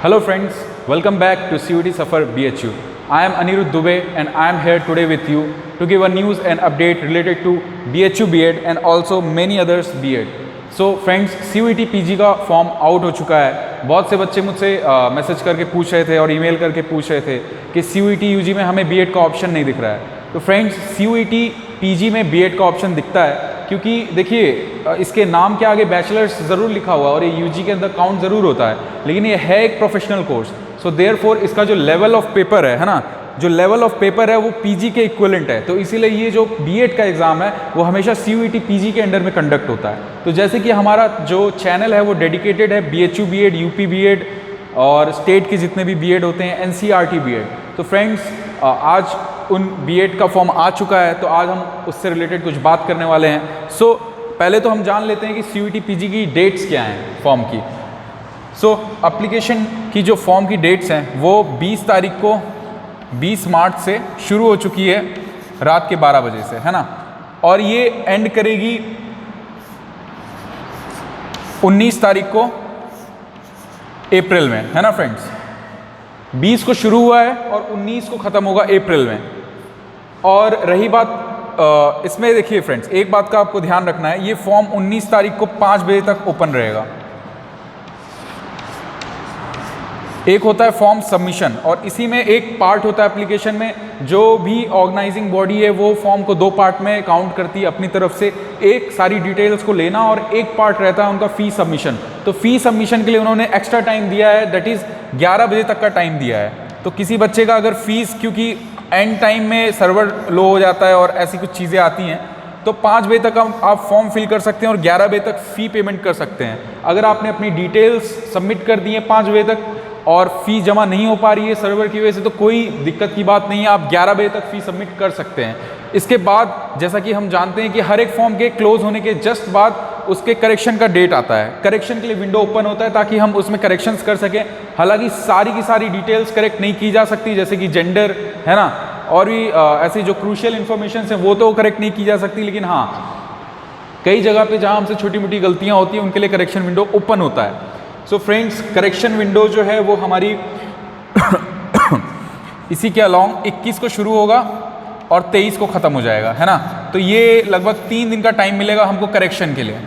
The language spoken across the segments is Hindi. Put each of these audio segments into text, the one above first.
Hello friends, welcome back to CUET Safar BHU. I am Anirudh Dubey and I am here today with you to give a news and update related to BHU B.Ed and also many others B.Ed. So friends, CUET PG का फॉर्म आउट हो चुका है। बहुत से बच्चे मुझसे मैसेज करके पूछ रहे थे और ईमेल करके पूछ रहे थे कि CUET UG में हमें B.Ed का ऑप्शन नहीं दिख रहा है। तो फ्रेंड्स, CUET PG में B.Ed का ऑप्शन दिखता है, क्योंकि देखिए इसके नाम के आगे बैचलर्स ज़रूर लिखा हुआ है और ये यूजी के अंदर काउंट ज़रूर होता है, लेकिन ये है एक प्रोफेशनल कोर्स। सो देयरफॉर इसका जो लेवल ऑफ पेपर है ना, जो लेवल ऑफ पेपर है वो पीजी के इक्विवेलेंट है। तो इसीलिए ये जो बीएड का एग्ज़ाम है वो हमेशा CUET पीजी के अंडर में कंडक्ट होता है। तो जैसे कि हमारा जो चैनल है वो डेडिकेटेड है BHU B.Ed, UP B.Ed और स्टेट के जितने भी B.Ed होते हैं, NCERT B.Ed। तो फ्रेंड्स, आज उन B.Ed का फॉर्म आ चुका है, तो आज हम उससे रिलेटेड कुछ बात करने वाले हैं। सो पहले तो हम जान लेते हैं कि CUET PG की डेट्स क्या हैं फॉर्म की। सो एप्लीकेशन की जो फॉर्म की डेट्स हैं वो 20 तारीख को 20 मार्च से शुरू हो चुकी है रात के 12 बजे से, है ना, और ये एंड करेगी 19 तारीख को अप्रैल में, है ना फ्रेंड्स। 20 को शुरू हुआ है और 19 को ख़त्म होगा अप्रैल में। और रही बात इसमें, देखिए फ्रेंड्स, एक बात का आपको ध्यान रखना है, ये फॉर्म 19 तारीख को 5 बजे तक ओपन रहेगा। एक होता है फॉर्म सबमिशन और इसी में एक पार्ट होता है एप्लीकेशन में, जो भी ऑर्गेनाइजिंग बॉडी है वो फॉर्म को 2 पार्ट में काउंट करती है अपनी तरफ से। एक सारी डिटेल्स को लेना और एक पार्ट रहता है उनका फ़ी सबमिशन। तो फ़ी सबमिशन के लिए उन्होंने एक्स्ट्रा टाइम दिया है, दैट इज़ 11 बजे तक का टाइम दिया है। तो किसी बच्चे का अगर फ़ीस, क्योंकि एंड टाइम में सर्वर लो हो जाता है और ऐसी कुछ चीज़ें आती हैं, तो 5 बजे तक आप फॉर्म फिल कर सकते हैं और 11 बजे तक फ़ी पेमेंट कर सकते हैं। अगर आपने अपनी डिटेल्स सबमिट कर दी हैं 5 बजे तक और फ़ी जमा नहीं हो पा रही है सर्वर की वजह से, तो कोई दिक्कत की बात नहीं है, आप 11 बजे तक फ़ी सबमिट कर सकते हैं। इसके बाद जैसा कि हम जानते हैं कि हर एक फॉर्म के क्लोज होने के जस्ट बाद उसके करेक्शन का डेट आता है। करेक्शन के लिए विंडो ओपन होता है ताकि हम उसमें करेक्शंस कर सकें। हालांकि सारी की सारी डिटेल्स करेक्ट नहीं की जा सकती, जैसे कि जेंडर, है ना, और भी ऐसी जो क्रूशियल इन्फॉर्मेशन हैं वो तो करेक्ट नहीं की जा सकती, लेकिन हाँ, कई जगह पे जहाँ हमसे छोटी मोटी गलतियाँ होती हैं उनके लिए करेक्शन विंडो ओपन होता है। सो फ्रेंड्स, करेक्शन विंडो जो है वो हमारी इसी के अलॉन्ग 21 को शुरू होगा और 23 को ख़त्म हो जाएगा, है ना। तो ये लगभग 3 दिन का टाइम मिलेगा हमको करेक्शन के लिए।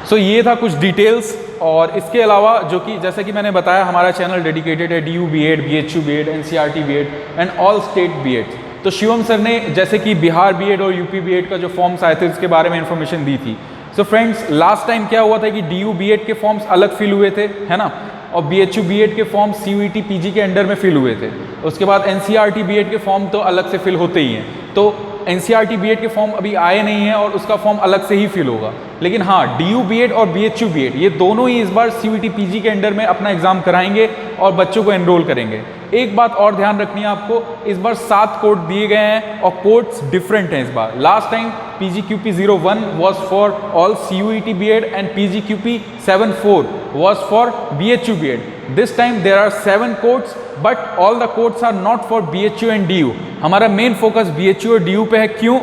सो ये था कुछ डिटेल्स। और इसके अलावा जो कि जैसे कि मैंने बताया, हमारा चैनल डेडिकेटेड है DU B.Ed, BHU B.Ed, NCERT B.Ed and all state B.Ed। तो शिवम सर ने जैसे कि बिहार B.Ed और UP B.Ed का जो फॉर्म्स आए थे उसके बारे में इंफॉर्मेशन दी थी। सो फ्रेंड्स, लास्ट टाइम क्या हुआ था कि DU B.Ed के फॉर्म्स अलग फिल हुए थे, है ना, और BHU B.Ed के फॉर्म CUET PG के अंडर में फिल हुए थे। उसके बाद NCERT B.Ed के फॉर्म तो अलग से फिल होते ही हैं। तो NCERT B.Ed के फॉर्म अभी आए नहीं हैं और उसका फॉर्म अलग से ही फिल होगा। लेकिन हाँ, DU B.Ed और BHU B.Ed ये दोनों ही इस बार CUET PG के अंडर में अपना एग्ज़ाम कराएंगे और बच्चों को एनरोल करेंगे। एक बात और ध्यान रखनी है आपको, इस बार 7 कोड दिए गए हैं और कोड्स डिफरेंट हैं इस बार। Last time PGQP 01 was for all CUET B.Ed and PGQP 74 was for BHU B.Ed। This time there are 7 codes, but all the codes are not for BHU and DU। हमारा मेन फोकस BHU और DU पे है। क्यों?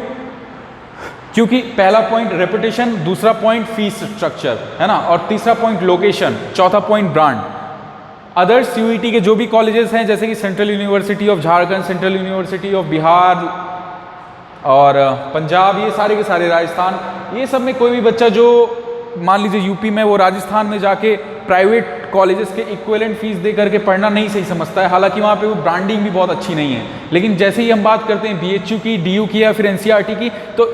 क्योंकि पहला पॉइंट रेपुटेशन, दूसरा पॉइंट फीस स्ट्रक्चर, है ना, और तीसरा पॉइंट लोकेशन, चौथा पॉइंट ब्रांड। अदर CUET के जो भी कॉलेजेस हैं, जैसे कि central university of Jharkhand, central university of Bihar और पंजाब, ये सारे के सारे, राजस्थान, ये सब में कोई भी बच्चा जो मान लीजिए UP में, वो राजस्थान में जाके प्राइवेट कॉलेजेस के इक्विवेलेंट फीस दे करके पढ़ना नहीं सही समझता है। हालांकि वहाँ पे वो ब्रांडिंग भी बहुत अच्छी नहीं है, लेकिन जैसे ही हम बात करते हैं BHU की, DU की या फिर NCERT की, तो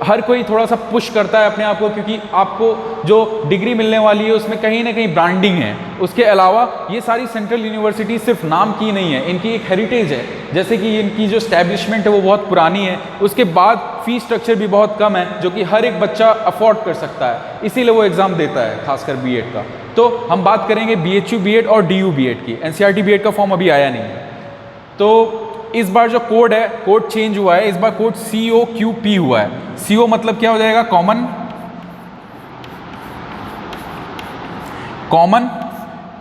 हर कोई थोड़ा सा पुश करता है अपने आप को, क्योंकि आपको जो डिग्री मिलने वाली है उसमें कहीं ना कहीं ब्रांडिंग है। उसके अलावा ये सारी सेंट्रल यूनिवर्सिटी सिर्फ नाम की नहीं है, इनकी एक हेरिटेज है, जैसे कि इनकी जो एस्टैब्लिशमेंट है वो बहुत पुरानी है। उसके बाद फीस स्ट्रक्चर भी बहुत कम है, जो कि हर एक बच्चा अफोर्ड कर सकता है, इसीलिए वो एग्ज़ाम देता है, खासकर B.Ed का। तो हम बात करेंगे BHU B.Ed और DU B.Ed की। NCERT B.Ed का फॉर्म अभी आया नहीं है। तो इस बार जो कोड है, कोड चेंज हुआ है। इस बार कोड COQP हुआ है। CO मतलब क्या हो जाएगा? कॉमन,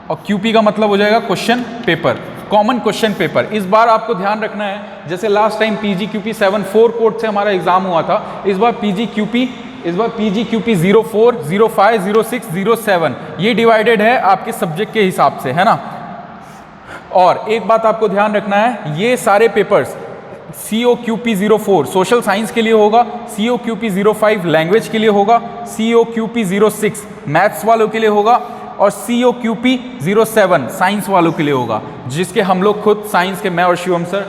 और QP का मतलब हो जाएगा question paper, common question paper. इस बार आपको ध्यान रखना है, जैसे लास्ट टाइम PGQP 74 कोड से हमारा एग्जाम हुआ था, इस बार PGQP इस बार PGQP 04, 05, 06, 07 ये डिवाइडेड है आपके सब्जेक्ट के हिसाब से, है ना। और एक बात आपको ध्यान रखना है, ये सारे पेपर्स COQP 04 सोशल साइंस के लिए होगा, COQP 05 लैंग्वेज के लिए होगा, COQP 06 मैथ्स वालों के लिए होगा और COQP 07 साइंस वालों के लिए होगा, जिसके हम लोग खुद साइंस के, मैं और शिवम सर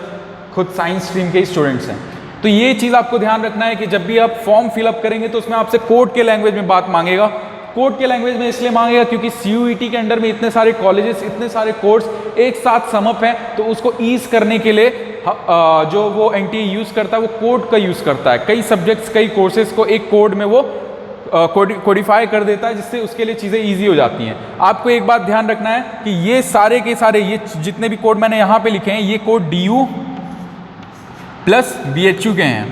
खुद साइंस स्ट्रीम के स्टूडेंट्स हैं। तो ये चीज़ आपको ध्यान रखना है कि जब भी आप फॉर्म फिलअप करेंगे तो उसमें आपसे कोड के लैंग्वेज में बात मांगेगा। कोड के लैंग्वेज में इसलिए मांगेगा क्योंकि CUET के अंडर में इतने सारे कॉलेजेस, इतने सारे कोर्स एक साथ समअप हैं, तो उसको ईज करने के लिए जो वो NTA यूज़ करता है वो कोड का यूज़ करता है। कई सब्जेक्ट्स, कई कोर्सेज को एक कोड में वो कोडिफाई कर देता है, जिससे उसके लिए चीज़ें ईजी हो जाती हैं। आपको एक बात ध्यान रखना है कि ये सारे के सारे, ये जितने भी कोड मैंने यहाँ पे लिखे हैं, ये कोड DU प्लस BHU के हैं,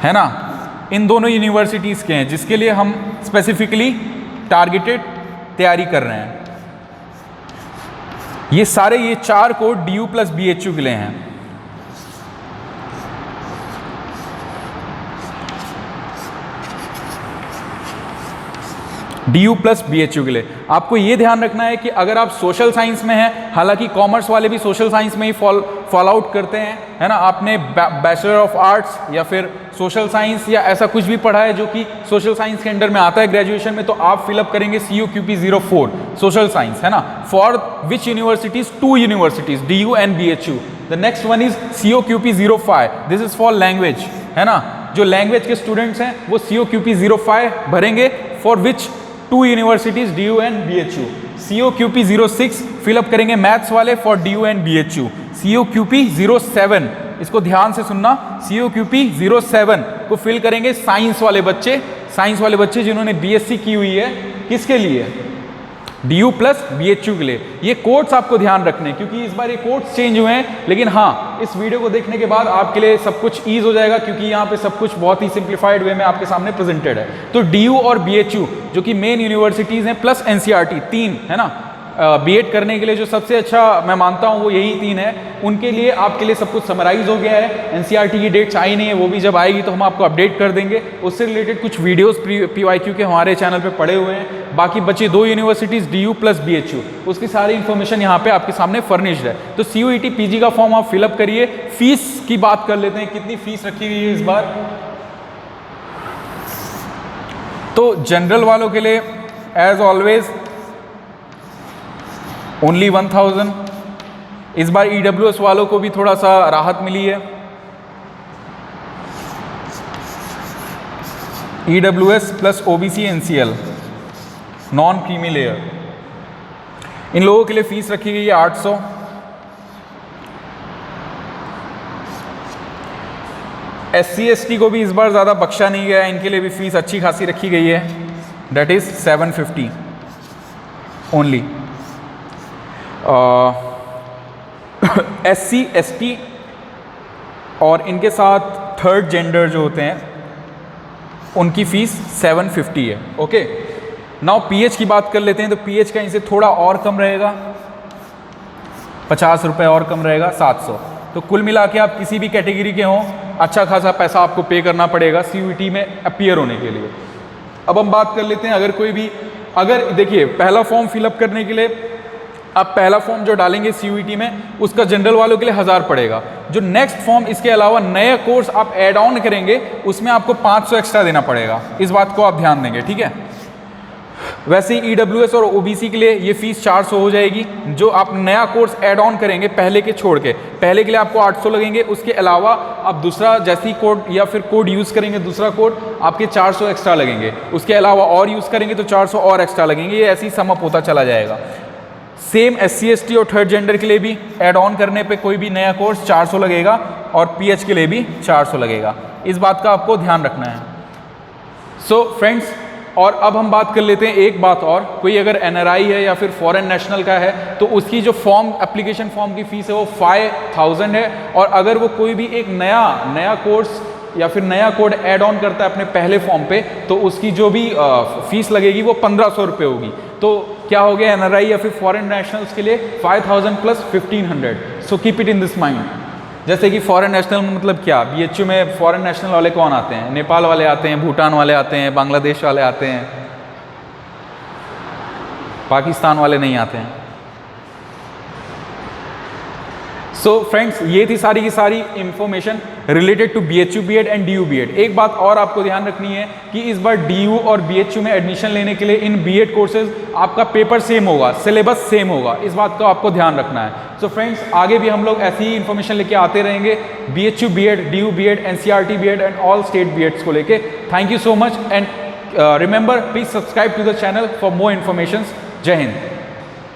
है ना। इन दोनों यूनिवर्सिटीज़ के हैं जिसके लिए हम स्पेसिफिकली टारगेटेड तैयारी कर रहे हैं। ये सारे, ये 4 कोड DU प्लस BHU के लिए हैं। DU प्लस BHU के लिए आपको ये ध्यान रखना है कि अगर आप सोशल साइंस में हैं, हालांकि कॉमर्स वाले भी सोशल साइंस में ही फॉल आउट करते हैं, है ना। आपने बैचलर ऑफ आर्ट्स या फिर सोशल साइंस या ऐसा कुछ भी पढ़ा है जो कि सोशल साइंस के अंडर में आता है ग्रेजुएशन में, तो आप फिलअप करेंगे COQP 04 सोशल साइंस, है ना। For which universities? 2 universities, DU and BHU। The next one is COQP 05, this is for language, है ना। जो लैंग्वेज के स्टूडेंट्स हैं वो COQP 05 भरेंगे, for which 2 universities, DU and BHU। COQP 06 fill up करेंगे मैथ्स वाले, for DU and BHU। COQP 07, इसको ध्यान से सुनना, COQP 07 को फिल करेंगे साइंस वाले बच्चे जिन्होंने BSc की हुई है, किसके लिए? DU प्लस BHU के लिए। ये कोड्स आपको ध्यान रखने, क्योंकि इस बार ये कोड्स चेंज हुए हैं, लेकिन हाँ, इस वीडियो को देखने के बाद आपके लिए सब कुछ ईज हो जाएगा, क्योंकि यहाँ पे सब कुछ बहुत ही सिंप्लीफाइड वे में आपके सामने प्रेजेंटेड है। तो DU और BHU जो कि मेन यूनिवर्सिटीज़ हैं, प्लस NCERT 3, है ना। B.Ed करने के लिए जो सबसे अच्छा मैं मानता हूँ वो यही 3 है, उनके लिए आपके लिए सब कुछ समराइज हो गया है। NCERT की डेट्स आई नहीं है, वो भी जब आएगी तो हम आपको अपडेट कर देंगे। उससे रिलेटेड कुछ वीडियोस PYQ के हमारे चैनल पे पड़े हुए हैं। बाकी बचे 2 यूनिवर्सिटीज़, DU प्लस BHU, उसकी सारी इन्फॉर्मेशन यहाँ पे आपके सामने फर्निश्ड है। तो CUET PG का फॉर्म आप फिलअप करिए। फीस की बात कर लेते हैं, कितनी फीस रखी गई है इस बार। तो जनरल वालों के लिए एज ऑलवेज ओनली 1000। इस बार EWS वालों को भी थोड़ा सा राहत मिली है। EWS plus OBC NCL non creamy layer, इन लोगों के लिए फीस रखी गई है 800। SC ST को भी इस बार ज़्यादा बख्शा नहीं गया, इनके लिए भी फीस अच्छी खासी रखी गई है, that is 750 only. SC ST और इनके साथ थर्ड जेंडर जो होते हैं उनकी फ़ीस 750 है। ओके, नाउ PH की बात कर लेते हैं। तो PH का इनसे थोड़ा और कम रहेगा, 50 रुपये और कम रहेगा, 700। तो कुल मिला के आप किसी भी कैटेगरी के हों, अच्छा खासा पैसा आपको पे करना पड़ेगा CUET में अपीयर होने के लिए। अब हम बात कर लेते हैं, अगर कोई भी, अगर देखिए पहला फॉर्म फिलअप करने के लिए आप पहला फॉर्म जो डालेंगे CUET में, उसका जनरल वालों के लिए 1000 पड़ेगा। जो नेक्स्ट फॉर्म, इसके अलावा नए कोर्स आप ऐड ऑन करेंगे, उसमें आपको 500 एक्स्ट्रा देना पड़ेगा। इस बात को आप ध्यान देंगे, ठीक है। वैसे ही EWS और OBC के लिए ये फीस 400 हो जाएगी। जो आप नया कोर्स ऐड ऑन करेंगे पहले के छोड़ के, पहले के लिए आपको 800 लगेंगे, उसके अलावा आप दूसरा जैसी कोड या फिर कोड यूज़ करेंगे, दूसरा कोड, आपके 400 एक्स्ट्रा लगेंगे। उसके अलावा और यूज़ करेंगे तो 400 और एक्स्ट्रा लगेंगे। ये ऐसे ही समअप होता चला जाएगा। सेम SC ST और थर्ड जेंडर के लिए भी ऐड ऑन करने पे कोई भी नया कोर्स 400 लगेगा और PH के लिए भी 400 लगेगा। इस बात का आपको ध्यान रखना है। सो फ्रेंड्स, और अब हम बात कर लेते हैं एक बात और, कोई अगर NRI है या फिर फॉरेन नेशनल का है तो उसकी जो फॉर्म, एप्लीकेशन फॉर्म की फ़ीस है वो 5000 है। और अगर वो कोई भी एक नया कोर्स या फिर नया कोड ऐड ऑन करता है अपने पहले फॉर्म पे, तो उसकी जो भी फीस लगेगी वो 1500 रुपये होगी। तो क्या हो गया, NRI या फिर फॉरेन नेशनल्स के लिए 5000 plus 1500। So keep it in this mind. जैसे कि फॉरेन नेशनल में मतलब क्या, BHU में फॉरेन नेशनल वाले कौन आते हैं? नेपाल वाले आते हैं, भूटान वाले आते हैं, बांग्लादेश वाले आते हैं, पाकिस्तान वाले नहीं आते हैं। सो फ्रेंड्स, ये थी सारी की सारी information related to BHU BEd and DU BEd। एक बात और आपको ध्यान रखनी है कि इस बार DU और BHU में एडमिशन लेने के लिए इन BEd कोर्सेज आपका पेपर सेम होगा, सिलेबस सेम होगा, इस बात का आपको ध्यान रखना है। सो फ्रेंड्स, आगे भी हम लोग ऐसी ही इन्फॉर्मेशन लेके आते रहेंगे BHU BEd, DU BEd, NCERT BEd and all state BEds को लेके। Thank you so much and remember, please subscribe to the channel for more information. जय हिंद।